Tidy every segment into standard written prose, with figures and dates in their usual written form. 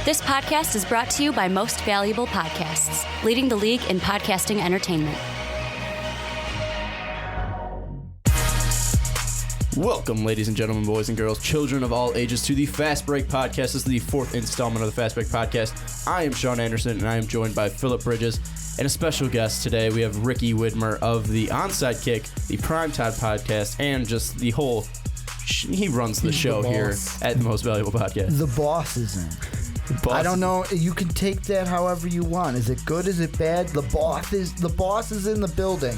This podcast is brought to you by Most Valuable Podcasts, leading the league in podcasting entertainment. Welcome, ladies and gentlemen, boys and girls, children of all ages, to the Fast Break Podcast. This is the fourth installment of the Fast Break Podcast. I am Sean Anderson, and I am joined by Phillip Bridges, and a special guest today. We have Ricky Widmer of the Onside Kick, the Primetime Podcast, and just the whole... He runs the show here at the Most Valuable Podcast. The boss is in. I don't know. You can take that however you want. Is it good? Is it bad? The boss is in the building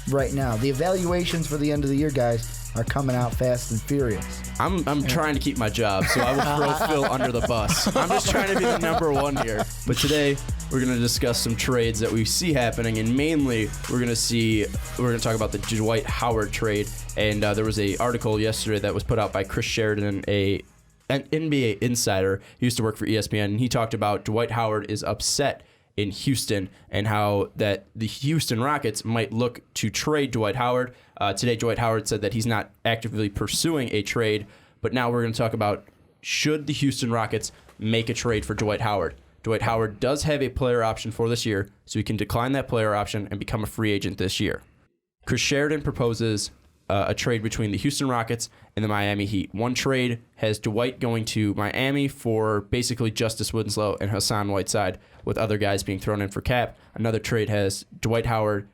right now. The evaluations for the end of the year, guys, are coming out fast and furious. I'm trying to keep my job, so I will throw Phil under the bus. I'm just trying to be the number one here. But today, we're going to discuss some trades that we see happening, and mainly we're going to talk about the Dwight Howard trade. And there was an article yesterday that was put out by Chris Sheridan, an NBA insider. He used to work for ESPN, and he talked about Dwight Howard is upset in Houston and how that the Houston Rockets might look to trade Dwight Howard. Today, Dwight Howard said that he's not actively pursuing a trade, but now we're going to talk about, should the Houston Rockets make a trade for Dwight Howard? Dwight Howard does have a player option for this year, so he can decline that player option and become a free agent this year. Chris Sheridan proposes a trade between the Houston Rockets and the Miami Heat. One trade has Dwight going to Miami for basically Justice Winslow and Hassan Whiteside, with other guys being thrown in for cap. Another trade has Dwight Howard,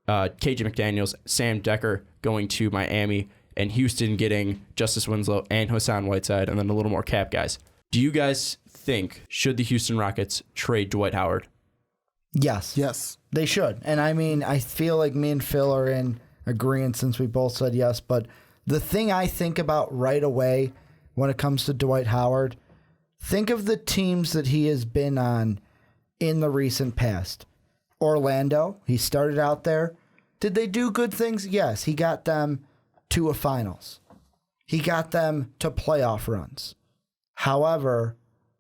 KJ McDaniels, Sam Decker going to Miami, and Houston getting Justice Winslow and Hassan Whiteside, and then a little more cap guys. Do you guys think, should the Houston Rockets trade Dwight Howard? Yes. They should. And I mean, I feel like me and Phil are in agreement since we both said yes. But the thing I think about right away when it comes to Dwight Howard, think of the teams that he has been on in the recent past. Orlando, he started out there. Did they do good things? Yes. He got them to a finals. He got them to playoff runs. However,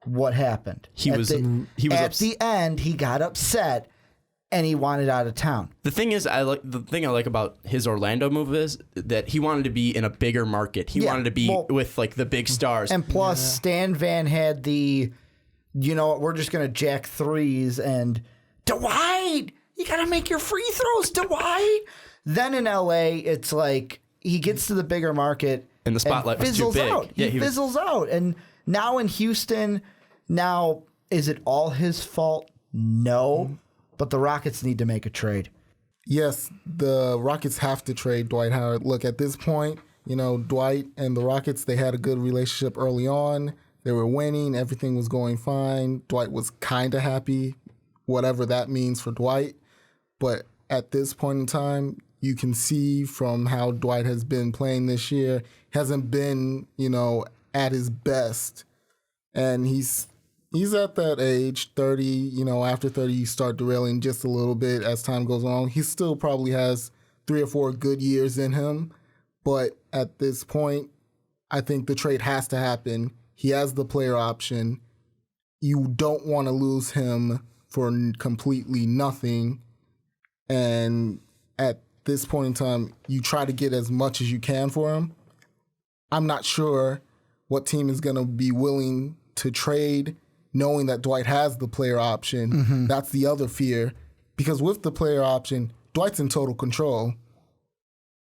what happened? At the end, he got upset and he wanted out of town. The thing I like about his Orlando move is that he wanted to be in a bigger market. He wanted to be with like the big stars. And plus, Stan Van had the, we're just going to jack threes and Dwight, you got to make your free throws, Dwight. Then in LA, it's like he gets to the bigger market and the spotlight was too big. Out. He fizzles out. And now in Houston, is it all his fault? No. But the Rockets need to make a trade. Yes, the Rockets have to trade Dwight Howard. Look, at this point, Dwight and the Rockets, they had a good relationship early on. They were winning. Everything was going fine. Dwight was kind of happy, whatever that means for Dwight. But at this point in time, you can see from how Dwight has been playing this year, hasn't been, at his best. And he's at that age, 30, after 30, you start derailing just a little bit as time goes on. He still probably has 3 or 4 good years in him. But at this point, I think the trade has to happen. He has the player option. You don't want to lose him for completely nothing. And at this point in time, you try to get as much as you can for him. I'm not sure what team is going to be willing to trade, knowing that Dwight has the player option. Mm-hmm. That's the other fear. Because with the player option, Dwight's in total control.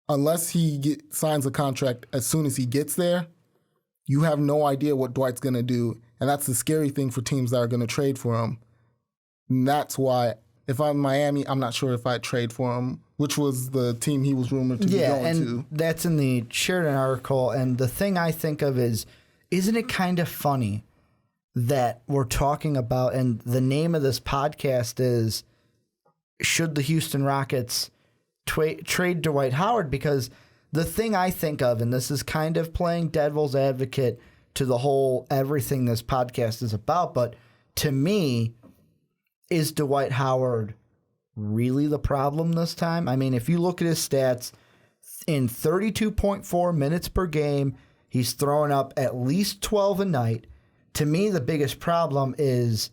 Unless he signs a contract as soon as he gets there, you have no idea what Dwight's going to do. And that's the scary thing for teams that are going to trade for him. And that's why, if I'm Miami, I'm not sure if I'd trade for him, which was the team he was rumored to be going to. Yeah, and that's in the Sheridan article. And the thing I think of is, isn't it kind of funny that we're talking about, and the name of this podcast is, should the Houston Rockets trade Dwight Howard? Because the thing I think of, and this is kind of playing devil's advocate to the whole everything this podcast is about, but to me, is Dwight Howard really the problem this time? I mean, if you look at his stats, in 32.4 minutes per game, he's throwing up at least 12 a night. To me, the biggest problem is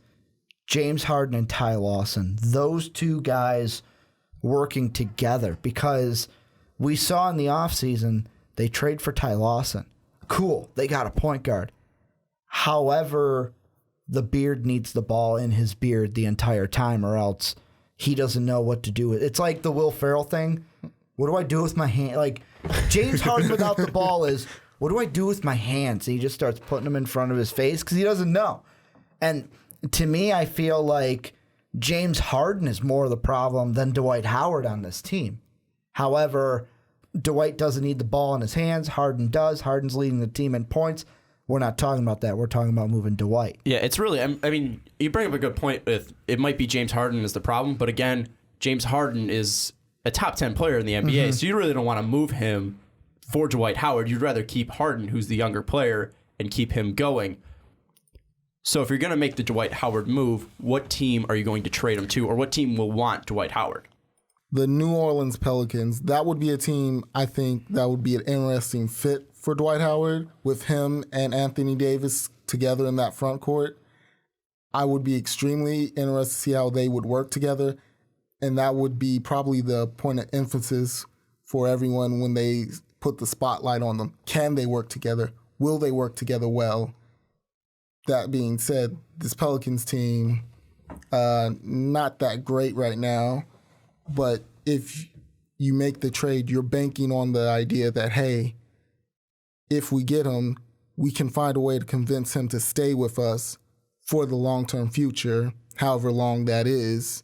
James Harden and Ty Lawson. Those two guys working together, because we saw in the offseason they trade for Ty Lawson. Cool, they got a point guard. However, the beard needs the ball in his beard the entire time, or else he doesn't know what to do with it. It's like the Will Ferrell thing. What do I do with my hand? Like, James Harden without the ball is, what do I do with my hands? And he just starts putting them in front of his face because he doesn't know. And to me, I feel like James Harden is more of the problem than Dwight Howard on this team. However, Dwight doesn't need the ball in his hands. Harden does. Harden's leading the team in points. We're not talking about that. We're talking about moving Dwight. Yeah, it's really, I mean, you bring up a good point with it might be James Harden is the problem, but again, James Harden is a top 10 player in the NBA, so you really don't want to move him for Dwight Howard. You'd rather keep Harden, who's the younger player, and keep him going. So if you're going to make the Dwight Howard move, what team are you going to trade him to, or what team will want Dwight Howard? The New Orleans Pelicans. That would be a team, I think, that would be an interesting fit for Dwight Howard with him and Anthony Davis together in that front court. I would be extremely interested to see how they would work together. And that would be probably the point of emphasis for everyone when they put the spotlight on them. Can they work together? Will they work together well? That being said, this Pelicans team, not that great right now. But if you make the trade, you're banking on the idea that, hey, if we get him, we can find a way to convince him to stay with us for the long-term future, however long that is.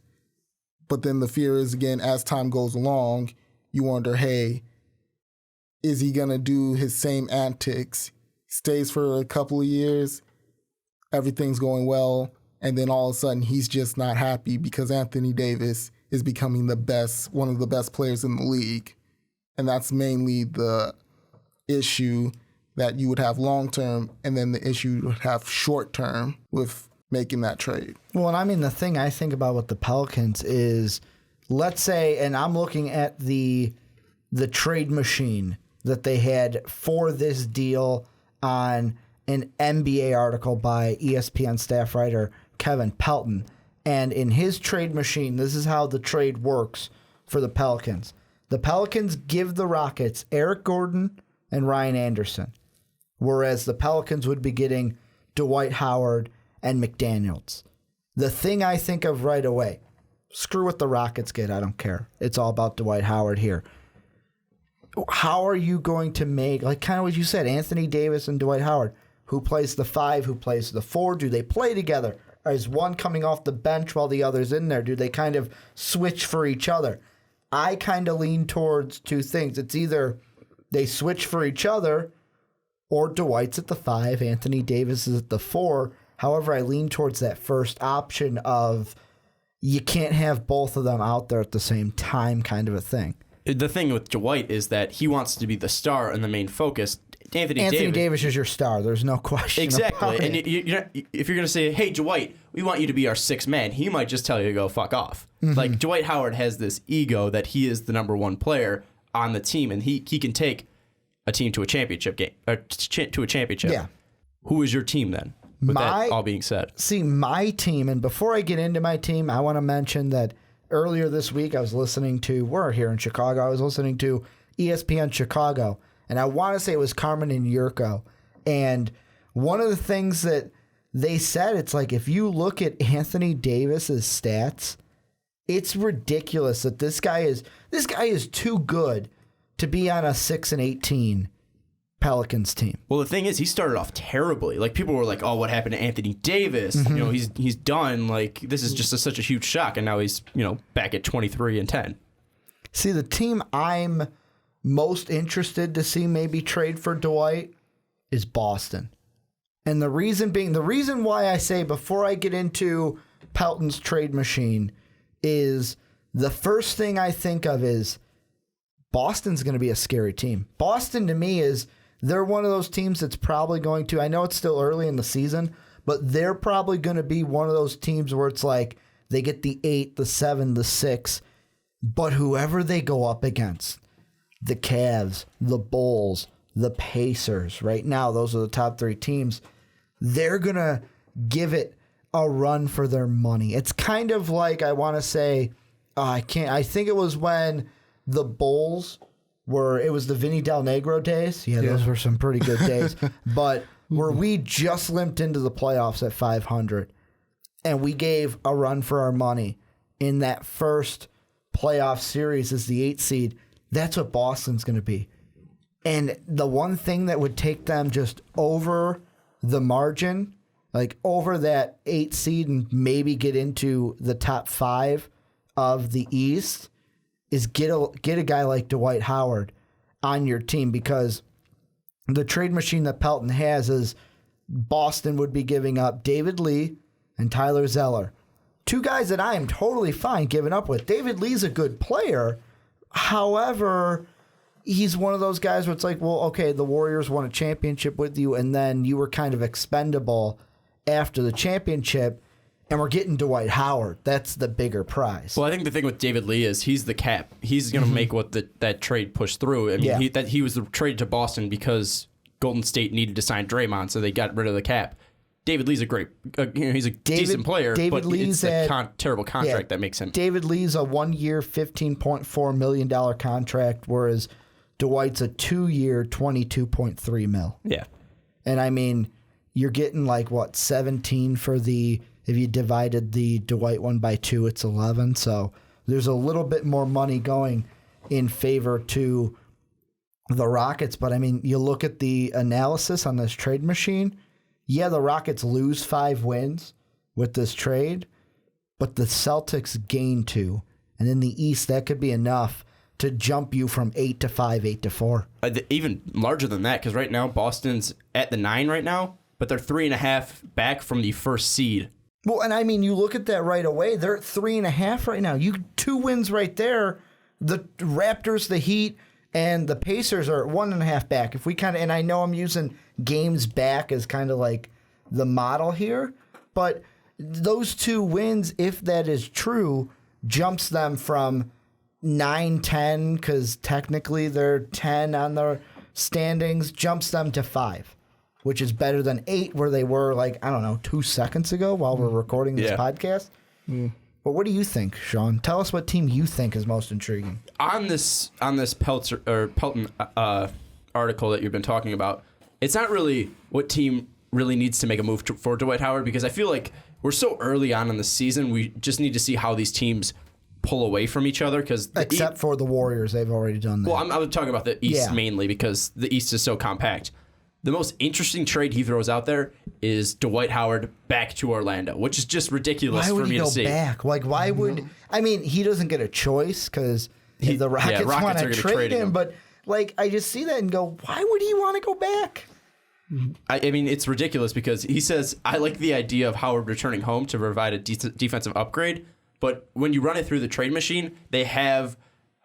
But then the fear is, again, as time goes along, you wonder, hey, is he going to do his same antics? Stays for a couple of years, everything's going well, and then all of a sudden he's just not happy because Anthony Davis is becoming one of the best players in the league. And that's mainly the issue that you would have long-term, and then the issue you would have short-term with making that trade. Well, and I mean, the thing I think about with the Pelicans is, let's say, and I'm looking at the trade machine that they had for this deal on an NBA article by ESPN staff writer Kevin Pelton. And in his trade machine, this is how the trade works for the Pelicans. The Pelicans give the Rockets Eric Gordon and Ryan Anderson, whereas the Pelicans would be getting Dwight Howard and McDaniels. The thing I think of right away, screw what the Rockets get, I don't care. It's all about Dwight Howard here. How are you going to make, like kind of what you said, Anthony Davis and Dwight Howard, who plays the 5, who plays the 4? Do they play together? Or is one coming off the bench while the other's in there? Do they kind of switch for each other? I kind of lean towards two things. It's either they switch for each other, or Dwight's at the 5, Anthony Davis is at the 4. However, I lean towards that first option of you can't have both of them out there at the same time kind of a thing. The thing with Dwight is that he wants to be the star and the main focus. Anthony Davis is your star. There's no question. Exactly. About and it. If you're going to say, hey, Dwight, we want you to be our 6th man, he might just tell you to go fuck off. Mm-hmm. Like, Dwight Howard has this ego that he is the number 1 player on the team, and he can take a team to a championship game, or to a championship. Yeah. Who is your team then? With that all being said. See, my team, and before I get into my team, I want to mention that earlier this week I was listening to, we're here in Chicago, I was listening to ESPN Chicago, and I want to say it was Carmen and Yurko. And one of the things that they said, it's like if you look at Anthony Davis's stats, it's ridiculous that this guy is too good to be on a 6-18 Pelicans team. Well, the thing is, he started off terribly. Like, people were like, "Oh, what happened to Anthony Davis? Mm-hmm. You know, he's done. Like, this is just such a huge shock." And now he's back at 23-10. See, the team I'm most interested to see maybe trade for Dwight is Boston, and the reason why I say before I get into Pelton's trade machine is the first thing I think of is Boston's going to be a scary team. Boston to me is. They're one of those teams that's probably going to, I know it's still early in the season, but they're probably going to be one of those teams where it's like they get the 8, the 7, the 6, but whoever they go up against, the Cavs, the Bulls, the Pacers, right now, those are the top 3 teams, they're going to give it a run for their money. It's kind of like, I want to say, I think it was when the Bulls it was the Vinny Del Negro days. Yeah, those were some pretty good days. But where we just limped into the playoffs at 500 and we gave a run for our money in that first playoff series as the 8th seed. That's what Boston's going to be. And the one thing that would take them just over the margin, like over that 8th seed and maybe get into the top 5 of the East, is get a guy like Dwight Howard on your team, because the trade machine that Pelton has is Boston would be giving up David Lee and Tyler Zeller. 2 guys that I am totally fine giving up with. David Lee's a good player. However, he's one of those guys where it's like, well, okay, the Warriors won a championship with you, and then you were kind of expendable after the championship, and we're getting Dwight Howard. That's the bigger prize. Well, I think the thing with David Lee is he's the cap. He's going to make what that trade push through. I mean, he was traded to Boston because Golden State needed to sign Draymond, so they got rid of the cap. David Lee's a great, he's a decent player, but it's the terrible contract that makes him. David Lee's a 1-year, $15.4 million contract, whereas Dwight's a 2-year, $22.3 million. Yeah. And I mean, you're getting like, what, 17 for the... If you divided the Dwight one by 2, it's 11. So there's a little bit more money going in favor to the Rockets. But, I mean, you look at the analysis on this trade machine. Yeah, the Rockets lose 5 wins with this trade, but the Celtics gain 2. And in the East, that could be enough to jump you from 8 to 5, 8 to 4. Even larger than that, because right now Boston's at the 9 right now, but they're 3.5 back from the first seed. Well, and I mean, you look at that right away. They're at 3.5 right now. 2 wins right there. The Raptors, the Heat, and the Pacers are at 1.5 back. If we and I know I'm using games back as kind of like the model here, but those 2 wins, if that is true, jumps them from 9-10, because technically they're 10 on the standings, jumps them to 5. Which is better than 8, where they were, like, I don't know, 2 seconds ago while we're recording this podcast. But what do you think, Sean? Tell us what team you think is most intriguing. On this Pelton article that you've been talking about, it's not really what team really needs to make a move for Dwight Howard, because I feel like we're so early on in the season, we just need to see how these teams pull away from each other. Except for the Warriors, they've already done that. Well, I was talking about the East mainly, because the East is so compact. The most interesting trade he throws out there is Dwight Howard back to Orlando, which is just ridiculous for me to see. Why would he go back? Like, why would... I mean, he doesn't get a choice because the Rockets want to trade him, but, like, I just see that and go, why would he want to go back? I mean, it's ridiculous because he says, I like the idea of Howard returning home to provide a defensive upgrade, but when you run it through the trade machine, they have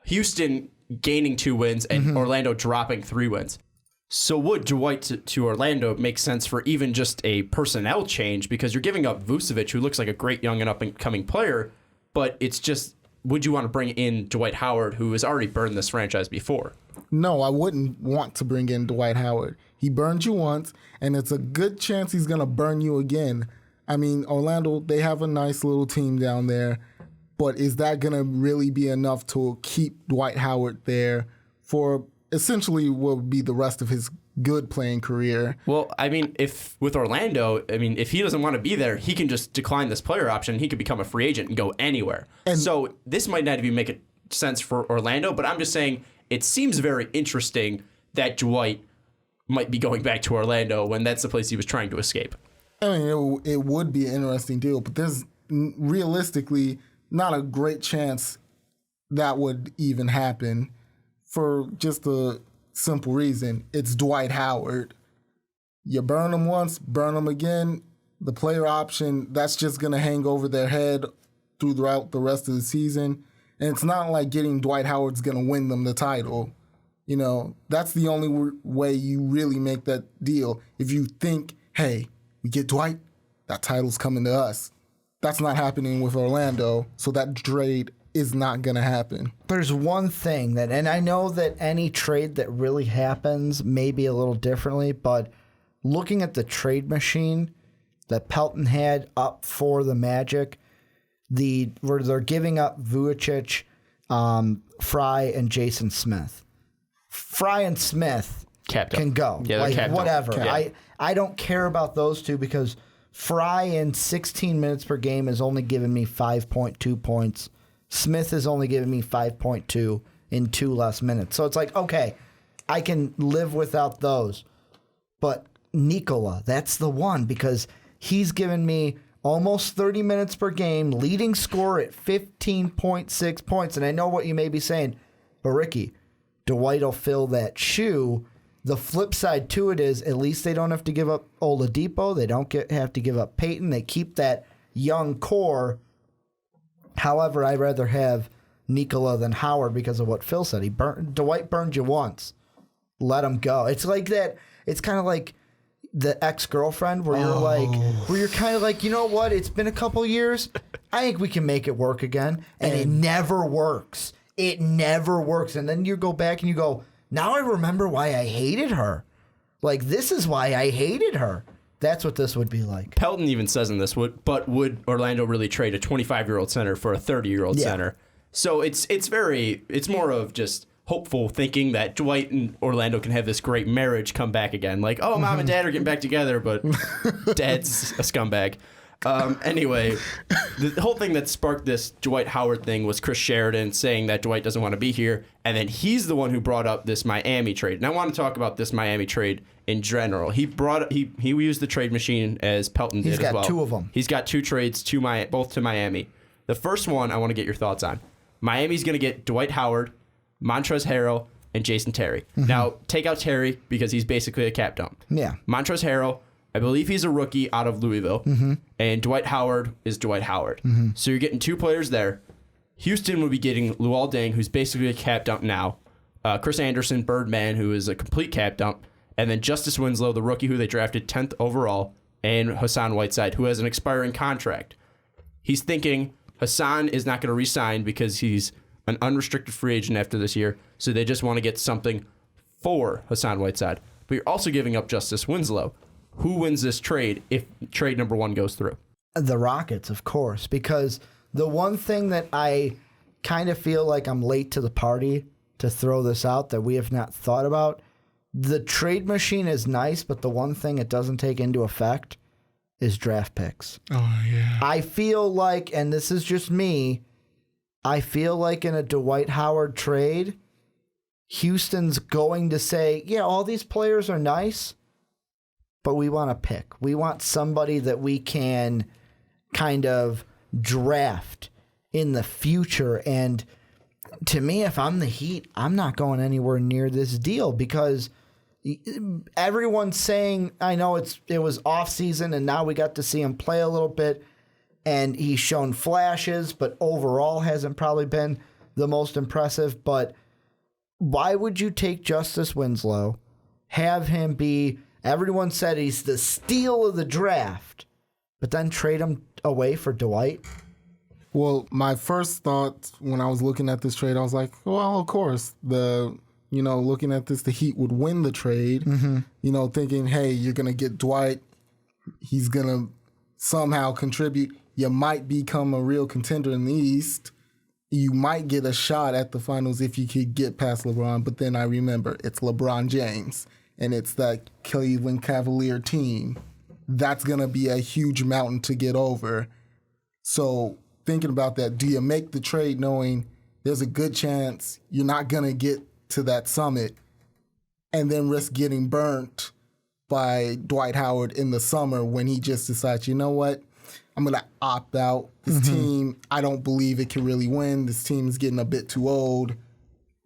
Houston gaining 2 wins and Orlando dropping 3 wins. So would Dwight to Orlando make sense for even just a personnel change? Because you're giving up Vucevic, who looks like a great young and up-and-coming player, but it's just, would you want to bring in Dwight Howard, who has already burned this franchise before? No, I wouldn't want to bring in Dwight Howard. He burned you once, and it's a good chance he's going to burn you again. I mean, Orlando, they have a nice little team down there, but is that going to really be enough to keep Dwight Howard there for essentially what would be the rest of his good playing career? Well, I mean, if he doesn't want to be there, he can just decline this player option. He could become a free agent and go anywhere. And so this might not even make sense for Orlando, but I'm just saying it seems very interesting that Dwight might be going back to Orlando when that's the place he was trying to escape. I mean, it would be an interesting deal, but there's realistically not a great chance that would even happen. For just a simple reason, it's Dwight Howard. You burn him once, burn him again. The player option, that's just going to hang over their head throughout the rest of the season. And it's not like getting Dwight Howard's going to win them the title. You know, that's the only way you really make that deal. If you think, hey, we get Dwight, that title's coming to us. That's not happening with Orlando, so that trade is not going to happen. There's one thing and I know that any trade that really happens may be a little differently, but looking at the trade machine that Pelton had up for the Magic, where they're giving up Vucevic, Fry, and Jason Smith. Fry and Smith can go. Yeah, they're capped whatever. Yeah. I don't care about those two because Fry in 16 minutes per game is only giving me 5.2 points. Smith is only giving me 5.2 in 2 less minutes. So it's like, okay, I can live without those. But Nikola, that's the one because he's given me almost 30 minutes per game, leading score at 15.6 points. And I know what you may be saying, but Ricky, Dwight will fill that shoe. The flip side to it is at least they don't have to give up Oladipo. They don't have to give up Peyton. They keep that young core. However, I'd rather have Nikola than Howard because of what Phil said. Dwight burned you once. Let him go. It's like that. It's kind of like the ex-girlfriend where you're kind of like, you know what? It's been a couple years. I think we can make it work again. And it never works. It never works. And then you go back and you go, now I remember why I hated her. Like, this is why I hated her. That's what this would be like. Pelton even says in this, but would Orlando really trade a 25-year-old center for a 30-year-old center? So it's more of just hopeful thinking that Dwight and Orlando can have this great marriage come back again. Like, oh, mom and dad are getting back together, but dad's a scumbag. Anyway, the whole thing that sparked this Dwight Howard thing was Chris Sheridan saying that Dwight doesn't want to be here, and then he's the one who brought up this Miami trade. And I want to talk about this Miami trade in general. He used the trade machine as Pelton did as well. He's got 2 of them. He's got 2 trades both to Miami. The first one I want to get your thoughts on. Miami's going to get Dwight Howard, Montrezl Harrell, and Jason Terry. Mm-hmm. Now, take out Terry because he's basically a cap dump. Yeah. Montrezl Harrell, I believe he's a rookie out of Louisville. Mm-hmm. And Dwight Howard is Dwight Howard. Mm-hmm. So you're getting 2 players there. Houston will be getting Luol Deng, who's basically a cap dump now. Chris Anderson, Birdman, who is a complete cap dump. And then Justice Winslow, the rookie who they drafted 10th overall. And Hassan Whiteside, who has an expiring contract. He's thinking Hassan is not going to re-sign because he's an unrestricted free agent after this year. So they just want to get something for Hassan Whiteside. But you're also giving up Justice Winslow. Who wins this trade if trade number 1 goes through? The Rockets, of course, because the one thing that I kind of feel like I'm late to the party to throw this out that we have not thought about, the trade machine is nice, but the one thing it doesn't take into effect is draft picks. Oh, yeah. I feel like, and this is just me, I feel like in a Dwight Howard trade, Houston's going to say, yeah, all these players are nice, but we want a pick. We want somebody that we can kind of draft in the future. And to me, if I'm the Heat, I'm not going anywhere near this deal because everyone's saying, I know it was off season and now we got to see him play a little bit and he's shown flashes, but overall hasn't probably been the most impressive. But why would you take Justice Winslow, have him be, everyone said he's the steal of the draft, but then trade him away for Dwight? Well, my first thought when I was looking at this trade, I was like, well, of course, looking at this, the Heat would win the trade, thinking, hey, you're going to get Dwight. He's going to somehow contribute. You might become a real contender in the East. You might get a shot at the finals if you could get past LeBron. But then I remember it's LeBron James, and it's that Cleveland Cavalier team. That's going to be a huge mountain to get over. So thinking about that, do you make the trade knowing there's a good chance you're not going to get to that summit and then risk getting burnt by Dwight Howard in the summer when he just decides, you know what, I'm going to opt out. This team, I don't believe it can really win. This team is getting a bit too old.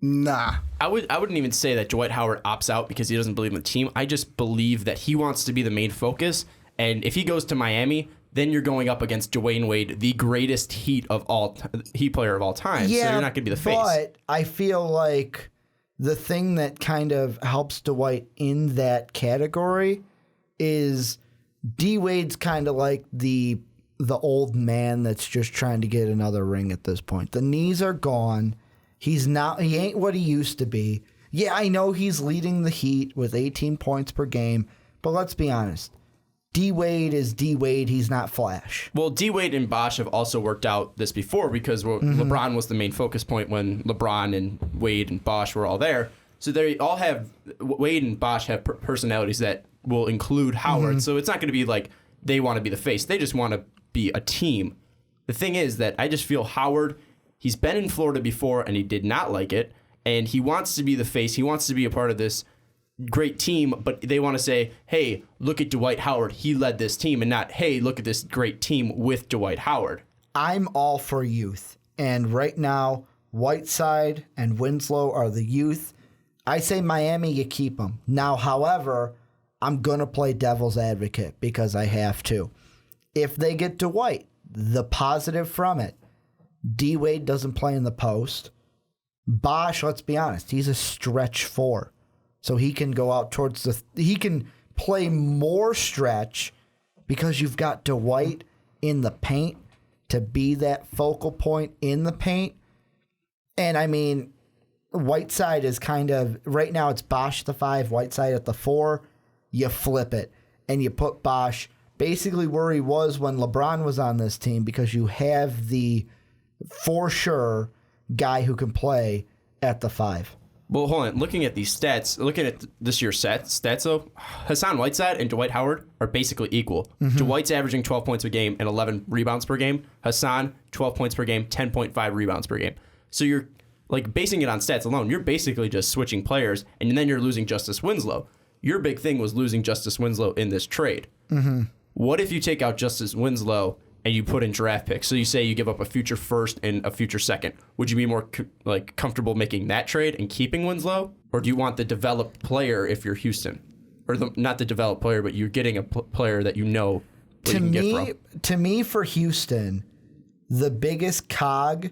Nah. I wouldn't even say that Dwight Howard opts out because he doesn't believe in the team. I just believe that he wants to be the main focus. And if he goes to Miami, then you're going up against Dwayne Wade, the greatest Heat player of all time. Yeah, so you're not going to be the face. But I feel like the thing that kind of helps Dwight in that category is D Wade's kind of like the old man that's just trying to get another ring at this point. The knees are gone. He ain't what he used to be. Yeah, I know he's leading the Heat with 18 points per game, but let's be honest. D-Wade is D-Wade. He's not Flash. Well, D-Wade and Bosh have also worked out this before because LeBron was the main focus point when LeBron and Wade and Bosh were all there. So they all have, Wade and Bosch have personalities that will include Howard. So it's not going to be like they want to be the face. They just want to be a team. The thing is that I just feel Howard, he's been in Florida before and he did not like it. And he wants to be the face. He wants to be a part of this great team, but they want to say, hey, look at Dwight Howard. He led this team, and not, hey, look at this great team with Dwight Howard. I'm all for youth. And right now, Whiteside and Winslow are the youth. I say Miami, you keep them. Now, however, I'm going to play devil's advocate because I have to. If they get Dwight, the positive from it, D-Wade doesn't play in the post. Bosch, let's be honest, he's a stretch 4. So he can go out towards he can play more stretch because you've got Dwight in the paint to be that focal point in the paint. And I mean, Whiteside is kind of, right now it's Bosch at the 5, Whiteside at the 4. You flip it and you put Bosch basically where he was when LeBron was on this team, because you have the, for sure, guy who can play at the 5. Well, hold on. Looking at these stats, looking at this year's stats though, Hassan Whiteside and Dwight Howard are basically equal. Dwight's averaging 12 points a game and 11 rebounds per game. Hassan, 12 points per game, 10.5 rebounds per game. So you're like basing it on stats alone. You're basically just switching players, and then you're losing Justice Winslow. Your big thing was losing Justice Winslow in this trade. What if you take out Justice Winslow and you put in draft picks? So you say you give up a future first and a future second. Would you be more comfortable making that trade and keeping Winslow? Or do you want the developed player if you're Houston? Or not the developed player, but you're getting a player that you know what you can get from? To me, for Houston, the biggest cog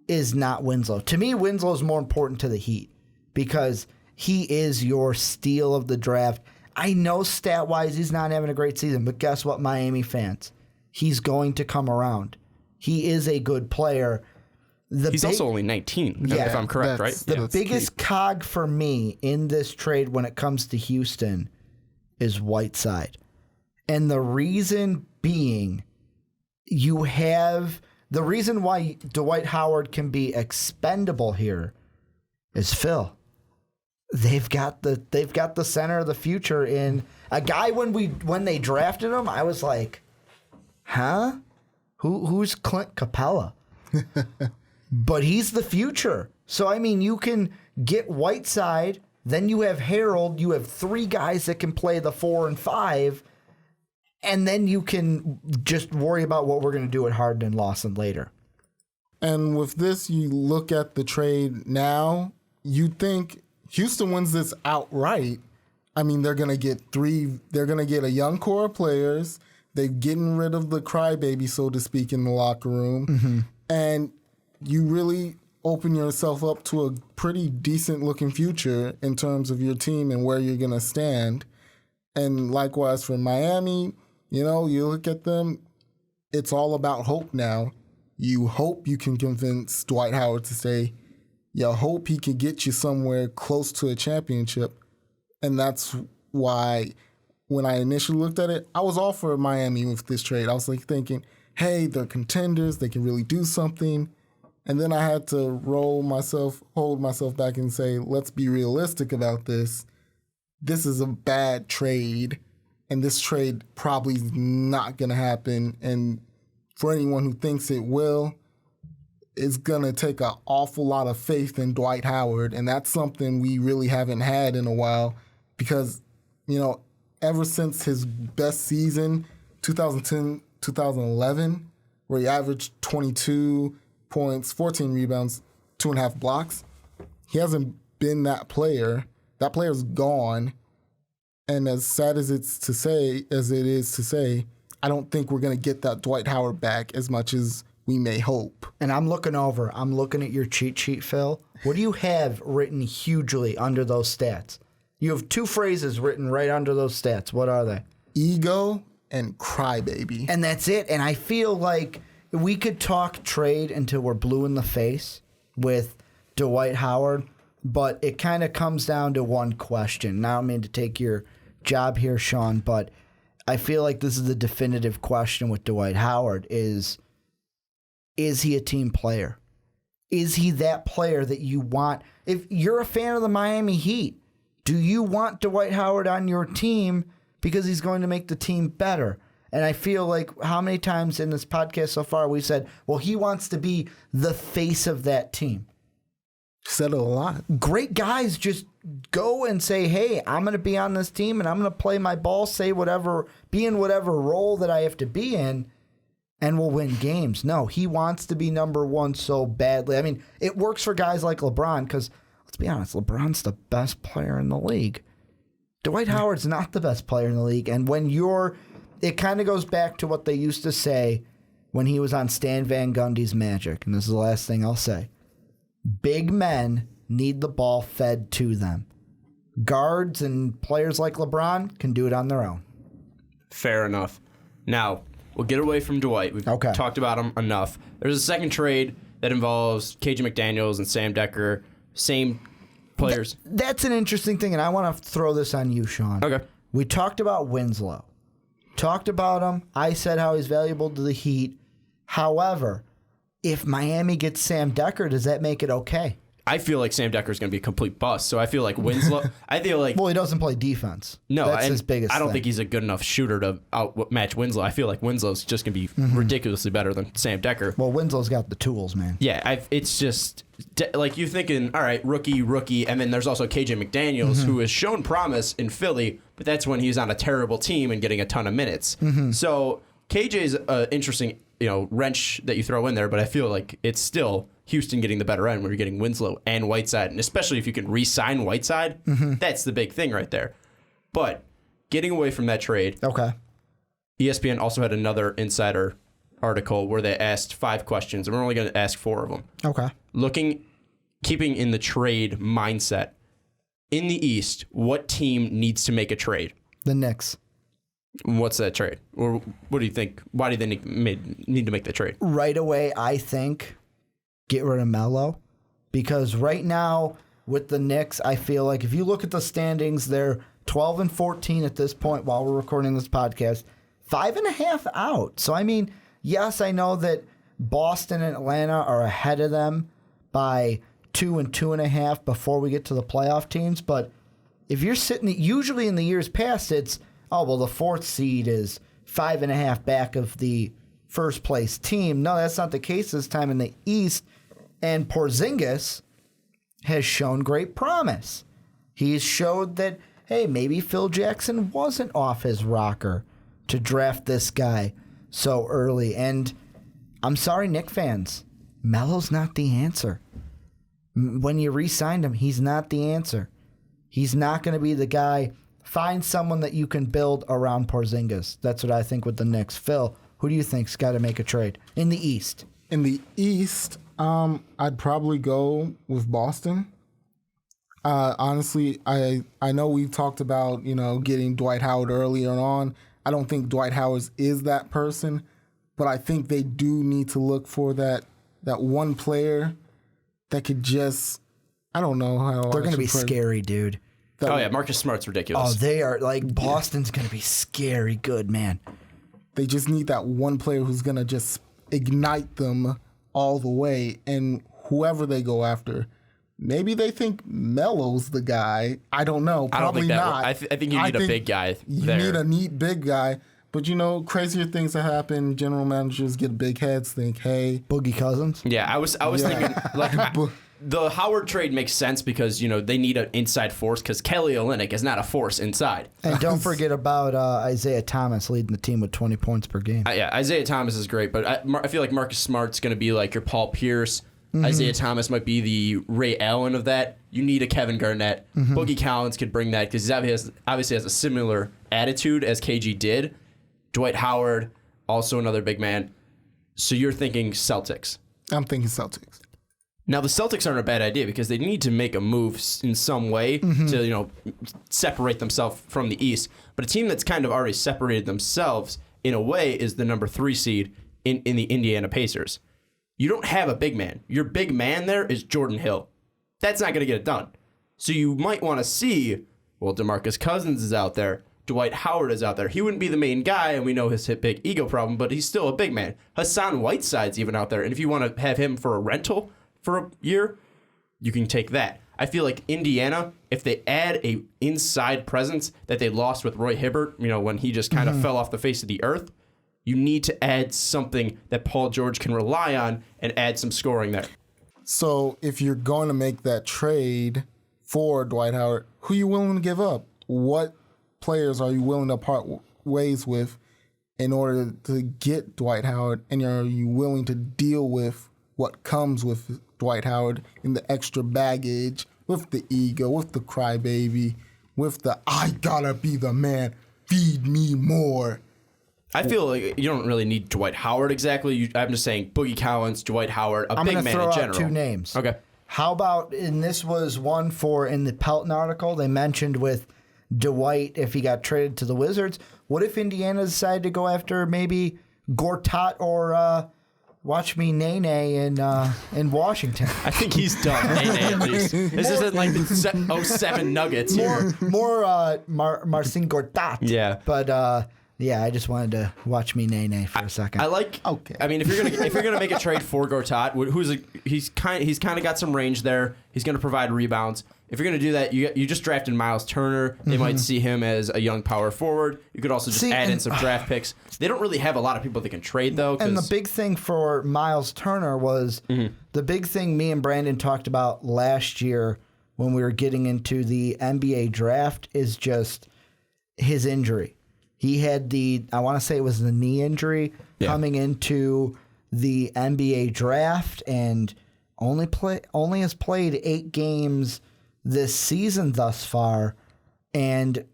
is not Winslow. To me, Winslow is more important to the Heat because he is your steal of the draft. I know stat-wise he's not having a great season, but guess what, Miami fans? He's going to come around. He is a good player. He's also only 19, if I'm correct, right? The biggest cog for me in this trade when it comes to Houston is Whiteside. And the reason being, the reason why Dwight Howard can be expendable here is Phil. They've got the center of the future in a guy. When they drafted him, I was like, huh? Who's Clint Capella? But he's the future. So I mean, you can get Whiteside, then you have Harold, you have 3 guys that can play the 4 and 5, and then you can just worry about what we're going to do at Harden and Lawson later. And with this, you look at the trade now, you think Houston wins this outright. I mean, they're going to get a young core of players. They're getting rid of the crybaby, so to speak, in the locker room. And you really open yourself up to a pretty decent looking future in terms of your team and where you're going to stand. And likewise for Miami, you look at them, it's all about hope now. You hope you can convince Dwight Howard to stay. You hope he can get you somewhere close to a championship. And that's why when I initially looked at it, I was all for Miami with this trade. I was like thinking, hey, they're contenders. They can really do something. And then I had to hold myself back and say, let's be realistic about this. This is a bad trade. And this trade probably is not going to happen. And for anyone who thinks it will, it's going to take an awful lot of faith in Dwight Howard. And that's something we really haven't had in a while because, ever since his best season, 2010, 2011, where he averaged 22 points, 14 rebounds, 2.5 blocks, he hasn't been that player. That player's gone. And as sad as it is to say, I don't think we're going to get that Dwight Howard back as much as we may hope. And I'm looking at your cheat sheet, Phil. What do you have written hugely under those stats? You have 2 phrases written right under those stats. What are they? Ego and crybaby. And that's it. And I feel like we could talk trade until we're blue in the face with Dwight Howard, but it kind of comes down to one question. Now I don't mean to take your job here, Sean, but I feel like this is the definitive question with Dwight Howard is he a team player? Is he that player that you want? If you're a fan of the Miami Heat, do you want Dwight Howard on your team because he's going to make the team better? And I feel like how many times in this podcast so far we said, well, he wants to be the face of that team. Said it a lot. Great guys just go and say, hey, I'm going to be on this team and I'm going to play my ball, say whatever, be in whatever role that I have to be in, and we'll win games. No, he wants to be number one so badly. I mean, it works for guys like LeBron because, let's be honest, LeBron's the best player in the league. Dwight Howard's not the best player in the league. And when it kind of goes back to what they used to say when he was on Stan Van Gundy's Magic. And this is the last thing I'll say. Big men need the ball fed to them. Guards and players like LeBron can do it on their own. Fair enough. Now, we'll get away from Dwight. We've talked about him enough. There's a second trade that involves KJ McDaniels and Sam Decker. Same players. That's an interesting thing, and I want to throw this on you, Sean. Okay. We talked about Winslow. Talked about him. I said how he's valuable to the Heat. However, if Miami gets Sam Decker, does that make it okay? I feel like Sam Decker is going to be a complete bust. So I feel like Winslow. Well, he doesn't play defense. No, that's his biggest. I don't thing. think he's a good enough shooter to outmatch Winslow. I feel like Winslow's just going to be ridiculously better than Sam Decker. Well, Winslow's got the tools, man. Yeah, it's just like you're thinking, all right, rookie, and then there's also KJ McDaniels, who has shown promise in Philly, but that's when he's on a terrible team and getting a ton of minutes. So KJ's an interesting, wrench that you throw in there, but I feel like it's still Houston getting the better end when you're getting Winslow and Whiteside, and especially if you can re-sign Whiteside, that's the big thing right there. But getting away from that trade, ESPN also had another insider article where they asked 5 questions, and we're only going to ask 4 of them. Keeping in the trade mindset, in the East, what team needs to make a trade? The Knicks. What's that trade? Or what do you think? Why do they need to make the trade? Right away, I think get rid of Melo, because right now with the Knicks, I feel like if you look at the standings, they're 12-14 at this point while we're recording this podcast, 5.5 out. So, I mean, yes, I know that Boston and Atlanta are ahead of them by 2 and 2.5 before we get to the playoff teams. But if you're sitting, usually in the years past, it's, the 4th seed is 5.5 back of the first place team. No, that's not the case this time in the East. And Porzingis has shown great promise. He's showed that, hey, maybe Phil Jackson wasn't off his rocker to draft this guy so early. And I'm sorry, Knicks fans, Melo's not the answer. When you re-signed him, he's not the answer. He's not going to be the guy. Find someone that you can build around Porzingis. That's what I think with the Knicks. Phil, who do you think's got to make a trade in the East? In the East, I'd probably go with Boston. Honestly, I know we've talked about, getting Dwight Howard earlier on. I don't think Dwight Howard is that person, but I think they do need to look for that one player that could just, I don't know how. They're going to be scary, dude. Marcus Smart's ridiculous. Oh, they are. Boston's going to be scary good, man. They just need that one player who's going to just ignite them all the way, and whoever they go after, maybe they think Melo's the guy. I don't know. Probably not. I think you need a big guy there. You need a neat big guy. But, crazier things that happen. General managers get big heads, think, hey. Boogie Cousins? Yeah, I was thinking, the Howard trade makes sense because, they need an inside force because Kelly Olynyk is not a force inside. And don't forget about Isaiah Thomas leading the team with 20 points per game. Isaiah Thomas is great, but I feel like Marcus Smart's going to be like your Paul Pierce. Isaiah Thomas might be the Ray Allen of that. You need a Kevin Garnett. Boogie Collins could bring that because he obviously has a similar attitude as KG did. Dwight Howard, also another big man. So you're thinking Celtics. I'm thinking Celtics. Now, the Celtics aren't a bad idea because they need to make a move in some way to, separate themselves from the East. But a team that's kind of already separated themselves in a way is the number 3 seed in the Indiana Pacers. You don't have a big man. Your big man there is Jordan Hill. That's not going to get it done. So you might want to see, DeMarcus Cousins is out there. Dwight Howard is out there. He wouldn't be the main guy, and we know his big ego problem, but he's still a big man. Hassan Whiteside's even out there. And if you want to have him for a rental for a year, you can take that. I feel like Indiana, if they add a inside presence that they lost with Roy Hibbert, when he just kind of fell off the face of the earth, you need to add something that Paul George can rely on and add some scoring there. So if you're going to make that trade for Dwight Howard, who are you willing to give up? What players are you willing to part ways with in order to get Dwight Howard? And are you willing to deal with what comes with Dwight Howard in the extra baggage, with the ego, with the crybaby, with the I gotta be the man, feed me more? I feel like you don't really need Dwight Howard exactly. I'm just saying Boogie Collins, Dwight Howard, a big man in general. I'm going to throw out two names. Okay. How about, and this was one for in the Pelton article, they mentioned with Dwight if he got traded to the Wizards. What if Indiana decided to go after maybe Gortat or Watch Me Nene in Washington? I think he's done. Nene at least. This isn't like the 07 Nuggets here. More Marcin Gortat. Yeah. But yeah, I just wanted to watch me Nene for a second. Okay. I mean, if you're gonna make a trade for Gortat, he's kind of got some range there. He's gonna provide rebounds. If you're gonna do that, you just drafted Miles Turner. They might see him as a young power forward. You could also just add in some draft picks. They don't really have a lot of people they can trade though. And the big thing for Miles Turner was the big thing me and Brandon talked about last year when we were getting into the NBA draft is just his injury. He had I want to say it was the knee injury coming into the NBA draft and only has played 8 games this season thus far. And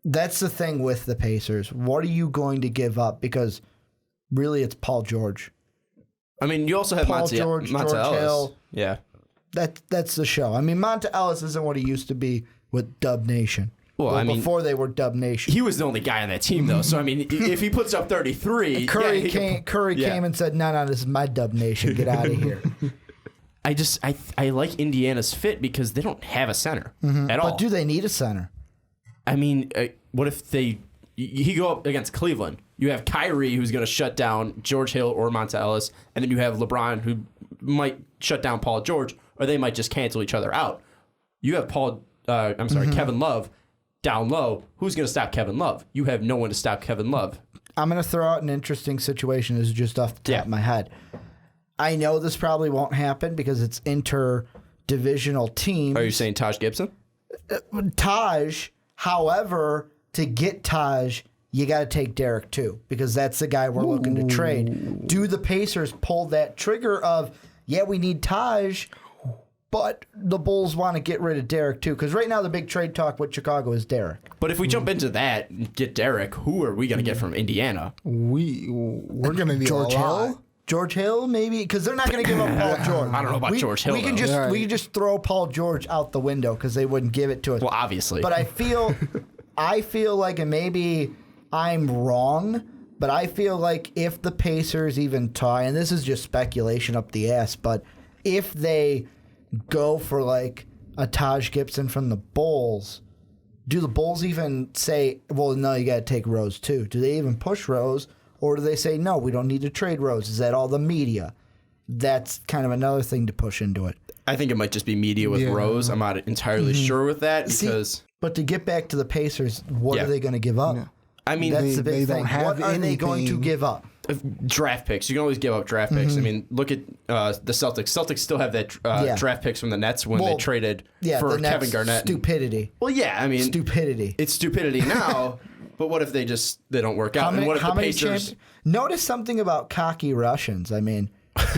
that's the thing with the Pacers. What are you going to give up? Because really it's Paul George. I mean, you also have Monte George Ellis. Hill. Yeah. That's the show. I mean, Monte Ellis isn't what he used to be with Dub Nation. Well, before they were Dub Nation. He was the only guy on that team, though. So, I mean, if he puts up 33... Curry came and said, no, this is my Dub Nation. Get out of here. I like Indiana's fit because they don't have a center at all. But do they need a center? I mean, what if you go up against Cleveland? You have Kyrie, who's going to shut down George Hill or Monte Ellis, and then you have LeBron, who might shut down Paul George, or they might just cancel each other out. You have Kevin Love down low. Who's going to stop Kevin Love? You have no one to stop Kevin Love. I'm going to throw out an interesting situation. This is just off the top of my head. I know this probably won't happen because it's interdivisional teams. Are you saying Taj Gibson? Taj, however, to get Taj, you got to take Derek too because that's the guy we're looking to trade. Do the Pacers pull that trigger of, we need Taj, but the Bulls want to get rid of Derek too? Because right now the big trade talk with Chicago is Derek. But if we jump into that and get Derek, who are we going to get from Indiana? We're going to need George Hill? George Hill, maybe? Because they're not going to give up Paul George. I don't know about George Hill, we can just throw Paul George out the window because they wouldn't give it to us. Well, obviously. But I feel like, and maybe I'm wrong, but I feel like if the Pacers even tie, and this is just speculation up the ass, but if they go for like a Taj Gibson from the Bulls, do the Bulls even say, well, no, you got to take Rose too? Do they even push Rose? Or do they say, no, we don't need to trade Rose? Is that all the media? That's kind of another thing to push into it. I think it might just be media with Rose. I'm not entirely sure with that because... But to get back to the Pacers, what are they going to give up? Yeah. I mean, that's the big thing. What are they going to give up? Draft picks. You can always give up draft picks. I mean, look at the Celtics. Celtics still have that draft picks from the Nets when they traded for Kevin Garnett. Stupidity. Well, yeah, I mean... Stupidity. It's stupidity now... But what if they don't work out? And what if the Pacers... Notice something about cocky Russians. I mean,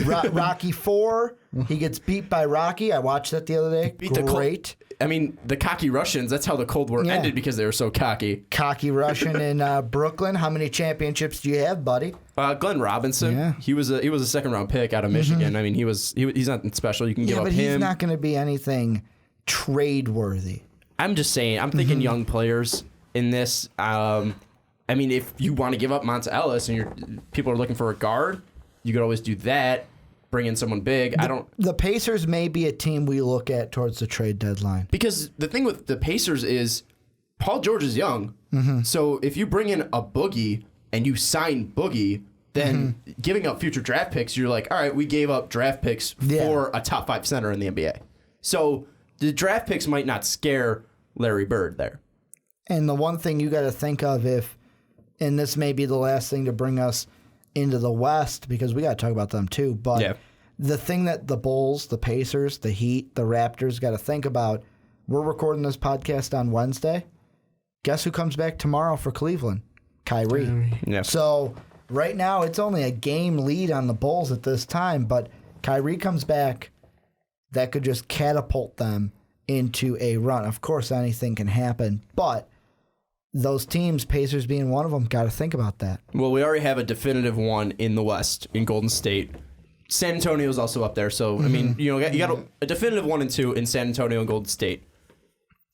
Rocky IV, he gets beat by Rocky. I watched that the other day. Great. The cocky Russians, that's how the Cold War ended because they were so cocky. Cocky Russian in Brooklyn. How many championships do you have, buddy? Glenn Robinson. Yeah. He was a second-round pick out of Michigan. I mean, he's nothing special. You can give up him. Yeah, but he's not going to be anything trade-worthy. I'm just saying. I'm thinking young players in this. If you want to give up Monte Ellis and people are looking for a guard, you could always do that. Bring in someone big. The Pacers may be a team we look at towards the trade deadline. Because the thing with the Pacers is Paul George is young. So if you bring in a Boogie and you sign Boogie, then giving up future draft picks, you're like, all right, we gave up draft picks for a top 5 center in the NBA. So the draft picks might not scare Larry Bird there. And the one thing you got to think of and this may be the last thing to bring us into the West because we got to talk about them too, but the thing that the Bulls, the Pacers, the Heat, the Raptors got to think about, we're recording this podcast on Wednesday. Guess who comes back tomorrow for Cleveland? Kyrie. Yeah. So right now it's only a game lead on the Bulls at this time, but Kyrie comes back, that could just catapult them into a run. Of course, anything can happen, but those teams, Pacers being one of them, got to think about that. Well, we already have a definitive one in the West in Golden State. San Antonio is also up there. So, I mean, you got a definitive 1 and 2 in San Antonio and Golden State.